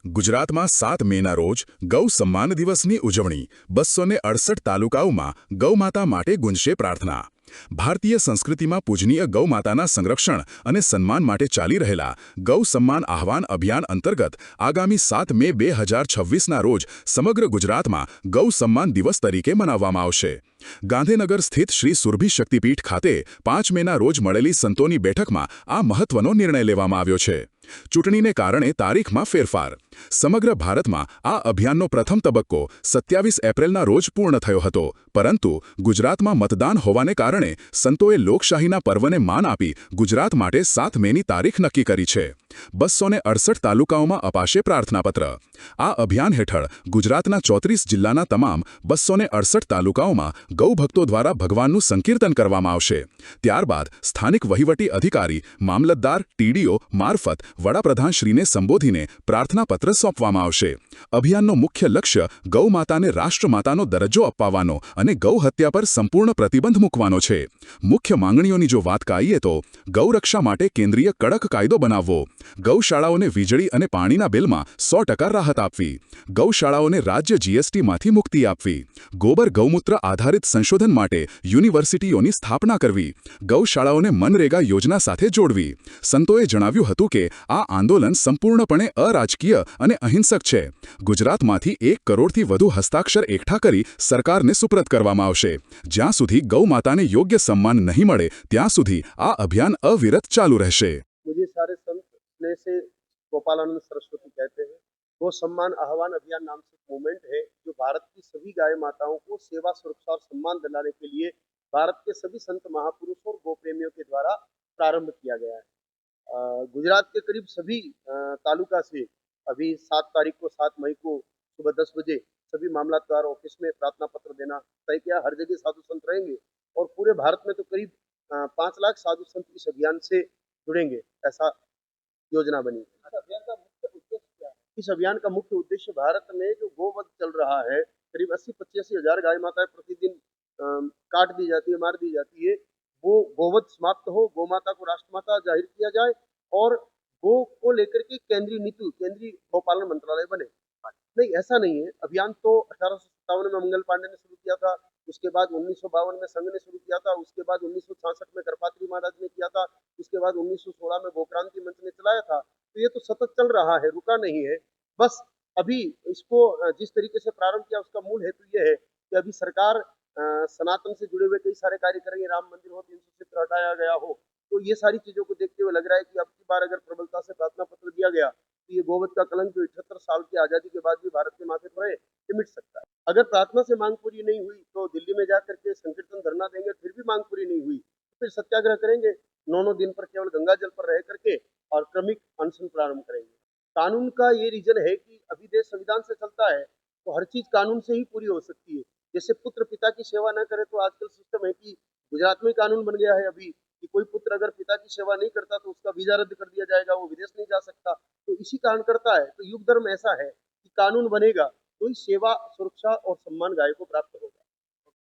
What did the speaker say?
ગુજરાતમાં 7 મેના રોજ ગૌ સન્માન દિવસની ઉજવણી 268 તાલુકાઓમાં ગૌમાતા માટે ગુંજશે પ્રાર્થના। ભારતીય સંસ્કૃતિમાં પૂજનીય ગૌમાતાના સંરક્ષણ અને સન્માન માટે ચાલી રહેલા ગૌ સન્માન આહ્વાન અભિયાન અંતર્ગત આગામી 7 મે 2026ના રોજ સમગ્ર ગુજરાતમાં ગૌ સન્માન દિવસ તરીકે મનાવવામાં આવશે। ગાંધીનગર સ્થિત શ્રી સુરભી શક્તિપીઠ ખાતે 5 મેના રોજ મળેલી સંતોની બેઠકમાં આ મહત્વનો નિર્ણય લેવામાં આવ્યો છે। ચૂંટણીને કારણે તારીખમાં ફેરફાર। સમગ્ર ભારતમાં આ અભિયાનનો પ્રથમ તબક્કો 27 એપ્રિલના રોજ પૂર્ણ થયો હતો, પરંતુ ગુજરાતમાં મતદાન હોવાને કારણે સંતોએ લોકશાહીના પર્વને માન આપી ગુજરાત માટે 7 મેની તારીખ નક્કી કરી છે। 268 તાલુકાઓમાં અપાશે પ્રાર્થનાપત્ર। આ અભિયાન હેઠળ ગુજરાતના 34 જિલ્લાના તમામ 268 તાલુકાઓમાં ગૌભક્તો દ્વારા ભગવાનનું સંકીર્તન કરવામાં આવશે। ત્યારબાદ સ્થાનિક વહીવટી અધિકારી, મામલતદાર, ટીડીઓ મારફત વડાપ્રધાનશ્રીને સંબોધીને પ્રાર્થનાપત્ર સોંપવામાં આવશે। અભિયાનનો મુખ્ય લક્ષ્ય ગૌમાતાને રાષ્ટ્રમાતાનો દરજ્જો અપાવવાનો અને ગૌહત્યા પર સંપૂર્ણ પ્રતિબંધ મૂકવાનો છે। મુખ્ય માંગણીઓની જો વાત કરીએ તો ગૌરક્ષા માટે કેન્દ્રીય કડક કાયદો બનાવવો, ગૌશાળાઓને વીજળી અને પાણીના બિલમાં 100% રાહત આપવી, ગૌશાળાઓને રાજ્ય જીએસટીમાંથી મુક્તિ આપવી, ગોબર ગૌમૂત્ર આધારિત સંશોધન માટે યુનિવર્સિટીઓની સ્થાપના કરવી, ગૌશાળાઓને મનરેગા યોજના સાથે જોડવી। સંતોએ જણાવ્યું હતું કે આ આંદોલન સંપૂર્ણપણે અરાજકીય અને અહિંસક છે। ગુજરાતમાંથી 1 કરોડથી વધુ હસ્તાક્ષર એકઠા કરી સરકારને સુપ્રત કરવામાં આવશે। જ્યાં સુધી ગૌમાતાને યોગ્ય સન્માન નહીં મળે ત્યાં સુધી આ અભિયાન અવિરત ચાલુ રહેશે। मुझे सारे संत ने से गोपालानंद सरस्वती कहते हैं। गौ सम्मान आह्वान अभियान नाम से मूवमेंट है जो भारत की सभी गाय माताओं को सेवा, सुरक्षा और सम्मान दिलाने के लिए भारत के सभी संत महापुरुषों और गौ प्रेमियों के द्वारा प्रारंभ किया गया है। गुजरात के करीब सभी तालुका से अभी 7 तारीख को 7 मई को सुबह 10 बजे सभी मामलतदार ऑफिस में प्रार्थना पत्र देना तय किया। हर जगह साधु संत रहेंगे और पूरे भारत में तो करीब 5 लाख साधु संत इस अभियान से जुड़ेंगे, ऐसा योजना बनी है। अभियान का मुख्य उद्देश्य क्या है? इस अभियान का मुख्य उद्देश्य भारत में जो गोवध चल रहा है, करीब 80-85 हजार गाय माताएं प्रतिदिन काट दी जाती है, मार दी जाती है, वो गोवध समाप्त हो, गौ माता को राष्ट्रमाता जाहिर किया जाए और गो को लेकर के केंद्रीय नीति, केंद्रीय गौपालन मंत्रालय बने। नहीं, ऐसा नहीं है। अभियान तो 1857 में मंगल पांडे ने शुरू किया था, उसके बाद 1952 में संघ ने शुरू किया था, उसके बाद 1966 में करपात्री महाराज ने किया था, उसके बाद 1916 में गोक्रांति मंच ने चलाया था। तो ये तो सतत चल रहा है, रुका नहीं है। बस अभी इसको जिस तरीके से प्रारंभ किया उसका मूल हेतु ये है कि अभी सरकार सनातन से जुड़े हुए कई सारे कार्य करेंगे। राम मंदिर हो, 300 क्षेत्र हटाया गया हो, तो ये सारी चीजों को देखते हुए लग रहा है कि अब की बार अगर प्रबलता से प्रार्थना पत्र दिया गया तो ये गोवध का कलंक जो 78 साल की आजादी के बाद भी भारत के माथे पर है, ये मिट सकता है। अगर प्रार्थना से मांग पूरी नहीं हुई तो दिल्ली में जाकर के संकीर्तन धरना देंगे, फिर भी मांग पूरी नहीं हुई तो फिर सत्याग्रह करेंगे। 9 दिन पर केवल गंगा जल पर रह करके और क्रमिक अनशन प्रारंभ करेंगे। कानून का ये रीजन है कि अभी देश संविधान से चलता है, तो हर चीज कानून से ही पूरी हो सकती है। जैसे पुत्र पिता की सेवा न करे, तो आजकल सिस्टम है कि गुजरात में कानून बन गया है अभी कि कोई पुत्र अगर पिता की सेवा नहीं करता तो उसका वीजा रद्द कर दिया जाएगा, वो विदेश नहीं जा सकता। तो इसी कारण करता है। तो युग धर्म ऐसा है कि कानून बनेगा तो ही सेवा, सुरक्षा और सम्मान गाय को प्राप्त होगा।